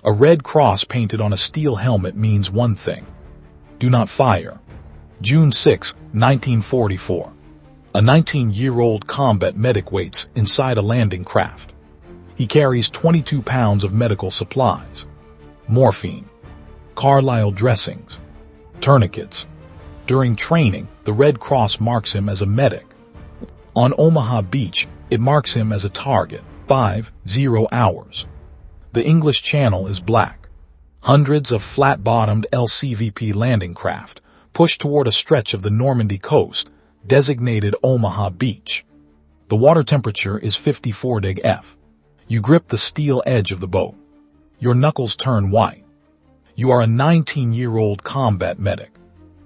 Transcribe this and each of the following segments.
A red cross painted on a steel helmet means one thing: do not fire. June 6, 1944. A 19-year-old combat medic waits inside a landing craft. He carries 22 pounds of medical supplies: morphine, Carlisle dressings, tourniquets. During training, the Red Cross marks him as a medic. On Omaha Beach, it marks him as a target. 50 hours. The English Channel is black. Hundreds of flat-bottomed LCVP landing craft push toward a stretch of the Normandy coast, designated Omaha Beach. The water temperature is 54 deg F. You grip the steel edge of the boat. Your knuckles turn white. You are a 19-year-old combat medic.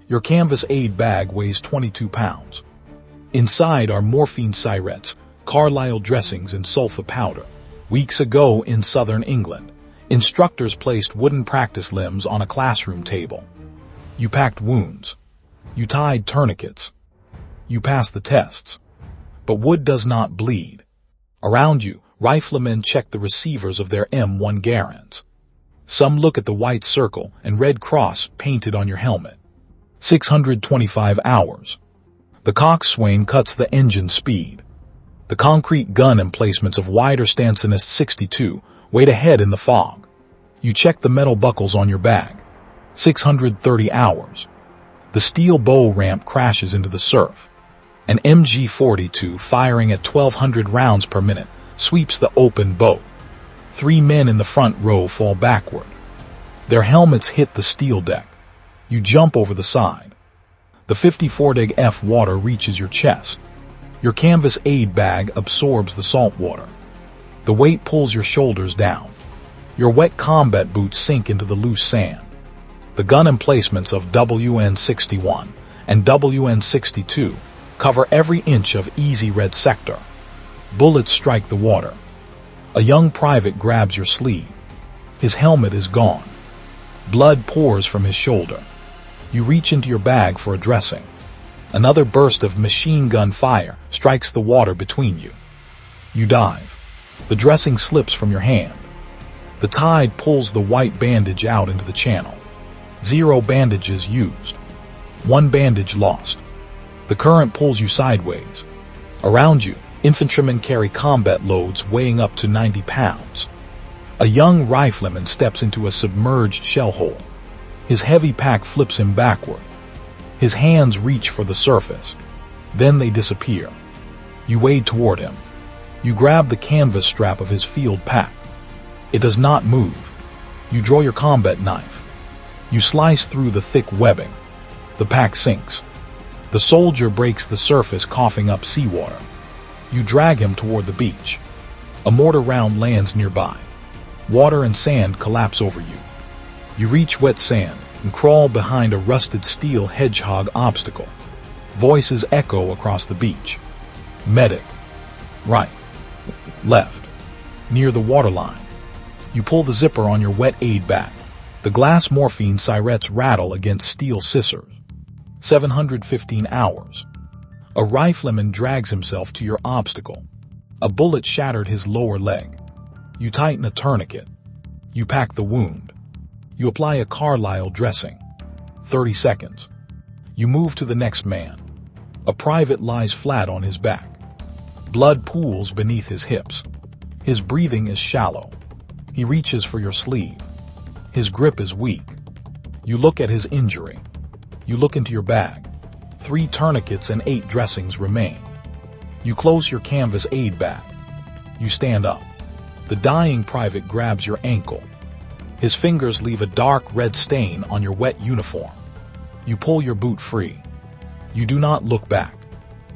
Your canvas aid bag weighs 22 pounds. Inside are morphine syrets, Carlisle dressings, and sulfa powder. Weeks ago in southern England, instructors placed wooden practice limbs on a classroom table. You packed wounds. You tied tourniquets. You passed the tests. But wood does not bleed. Around you, riflemen check the receivers of their M1 Garands. Some look at the white circle and red cross painted on your helmet. 625 hours. The coxswain cuts the engine speed. The concrete gun emplacements of wider Stansonist 62 wait ahead in the fog. You check the metal buckles on your bag. 630 hours. The steel bow ramp crashes into the surf. An MG-42 firing at 1,200 rounds per minute sweeps the open boat. 3 men in the front row fall backward. Their helmets hit the steel deck. You jump over the side. The 54 deg F water reaches your chest. Your canvas aid bag absorbs the salt water. The weight pulls your shoulders down. Your wet combat boots sink into the loose sand. The gun emplacements of WN-61 and WN-62 cover every inch of easy red sector. Bullets strike the water. A young private grabs your sleeve. His helmet is gone. Blood pours from his shoulder. You reach into your bag for a dressing. Another burst of machine gun fire strikes the water between you. You dive. The dressing slips from your hand. The tide pulls the white bandage out into the channel. 0 bandages used. 1 bandage lost. The current pulls you sideways. Around you, infantrymen carry combat loads weighing up to 90 pounds. A young rifleman steps into a submerged shell hole. His heavy pack flips him backward. His hands reach for the surface. Then they disappear. You wade toward him. You grab the canvas strap of his field pack. It does not move. You draw your combat knife. You slice through the thick webbing. The pack sinks. The soldier breaks the surface, coughing up seawater. You drag him toward the beach. A mortar round lands nearby. Water and sand collapse over you. You reach wet sand and crawl behind a rusted steel hedgehog obstacle. Voices echo across the beach. Medic. Right. Left. Near the waterline. You pull the zipper on your wet aid bag. The glass morphine syrets rattle against steel scissors. 715 hours. A rifleman drags himself to your obstacle. A bullet shattered his lower leg. You tighten a tourniquet. You pack the wound. You apply a Carlisle dressing. 30 seconds. You move to the next man. A private lies flat on his back. Blood pools beneath his hips. His breathing is shallow. He reaches for your sleeve. His grip is weak. You look at his injury. You look into your bag. 3 tourniquets and 8 dressings remain. You close your canvas aid bag. You stand up. The dying private grabs your ankle. His fingers leave a dark red stain on your wet uniform. You pull your boot free. You do not look back.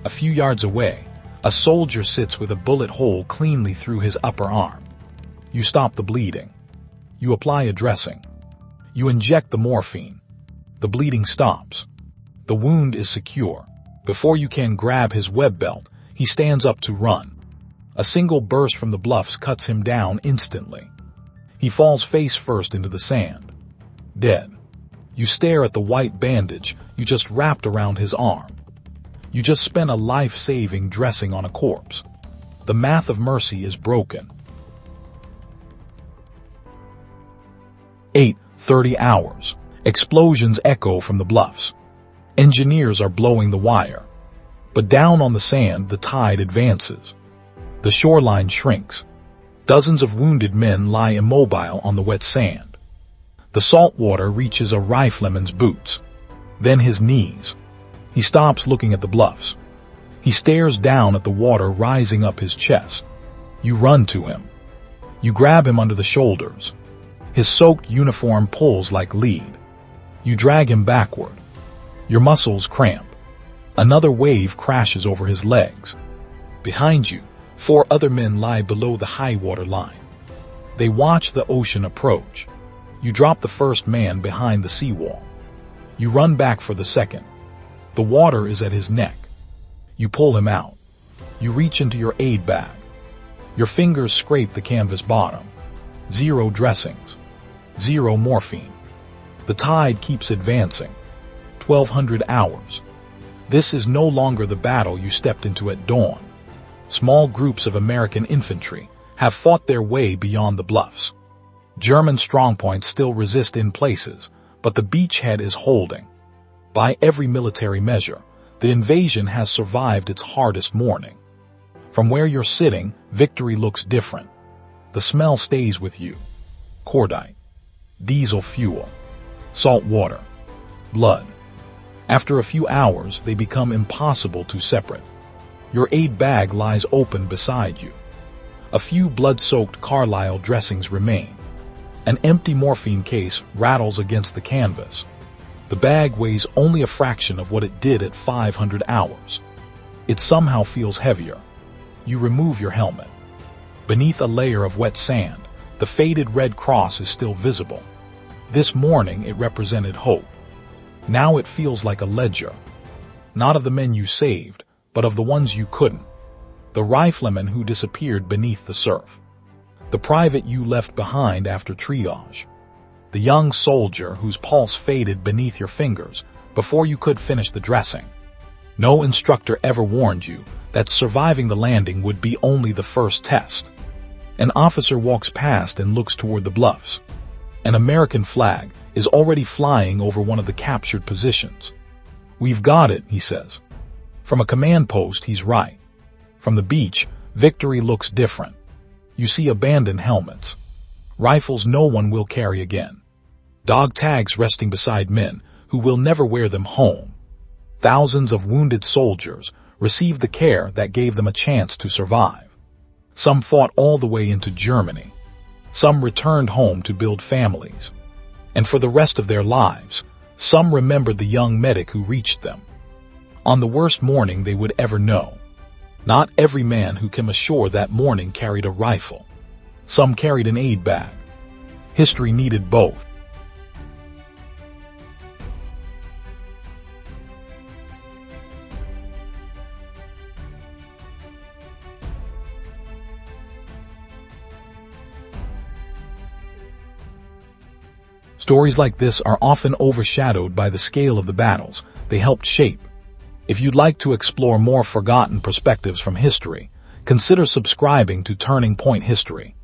A few yards away, a soldier sits with a bullet hole cleanly through his upper arm. You stop the bleeding. You apply a dressing. You inject the morphine. The bleeding stops. The wound is secure. Before you can grab his web belt, he stands up to run. A single burst from the bluffs cuts him down instantly. He falls face first into the sand. Dead. You stare at the white bandage you just wrapped around his arm. You just spent a life-saving dressing on a corpse. The math of mercy is broken. 8:30 hours. Explosions echo from the bluffs. Engineers are blowing the wire. But down on the sand, the tide advances. The shoreline shrinks. Dozens of wounded men lie immobile on the wet sand. The salt water reaches a rifleman's boots, then his knees. He stops looking at the bluffs. He stares down at the water rising up his chest. You run to him. You grab him under the shoulders. His soaked uniform pulls like lead. You drag him backward. Your muscles cramp. Another wave crashes over his legs. Behind you, 4 other men lie below the high water line. They watch the ocean approach. You drop the first man behind the seawall. You run back for the second. The water is at his neck. You pull him out. You reach into your aid bag. Your fingers scrape the canvas bottom. 0 dressings. 0 morphine. The tide keeps advancing. 1,200 hours. This is no longer the battle you stepped into at dawn. Small groups of American infantry have fought their way beyond the bluffs. German strongpoints still resist in places, but the beachhead is holding. By every military measure, the invasion has survived its hardest morning. From where you're sitting, victory looks different. The smell stays with you. Cordite, diesel fuel, salt water, blood. After a few hours, they become impossible to separate. Your aid bag lies open beside you. A few blood-soaked Carlisle dressings remain. An empty morphine case rattles against the canvas. The bag weighs only a fraction of what it did at 500 hours. It somehow feels heavier. You remove your helmet. Beneath a layer of wet sand, the faded red cross is still visible. This morning it represented hope. Now it feels like a ledger. Not of the men you saved, but of the ones you couldn't. The riflemen who disappeared beneath the surf. The private you left behind after triage. The young soldier whose pulse faded beneath your fingers before you could finish the dressing. No instructor ever warned you that surviving the landing would be only the first test. An officer walks past and looks toward the bluffs. An American flag is already flying over one of the captured positions. "We've got it," he says. From a command post, he's right. From the beach, victory looks different. You see abandoned helmets. Rifles no one will carry again. Dog tags resting beside men who will never wear them home. Thousands of wounded soldiers received the care that gave them a chance to survive. Some fought all the way into Germany. Some returned home to build families. And for the rest of their lives, some remembered the young medic who reached them. On the worst morning they would ever know. Not every man who came ashore that morning carried a rifle. Some carried an aid bag. History needed both. Stories like this are often overshadowed by the scale of the battles they helped shape. If you'd like to explore more forgotten perspectives from history, consider subscribing to Turning Point History.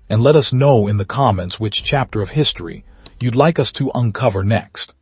And let us know in the comments which chapter of history you'd like us to uncover next.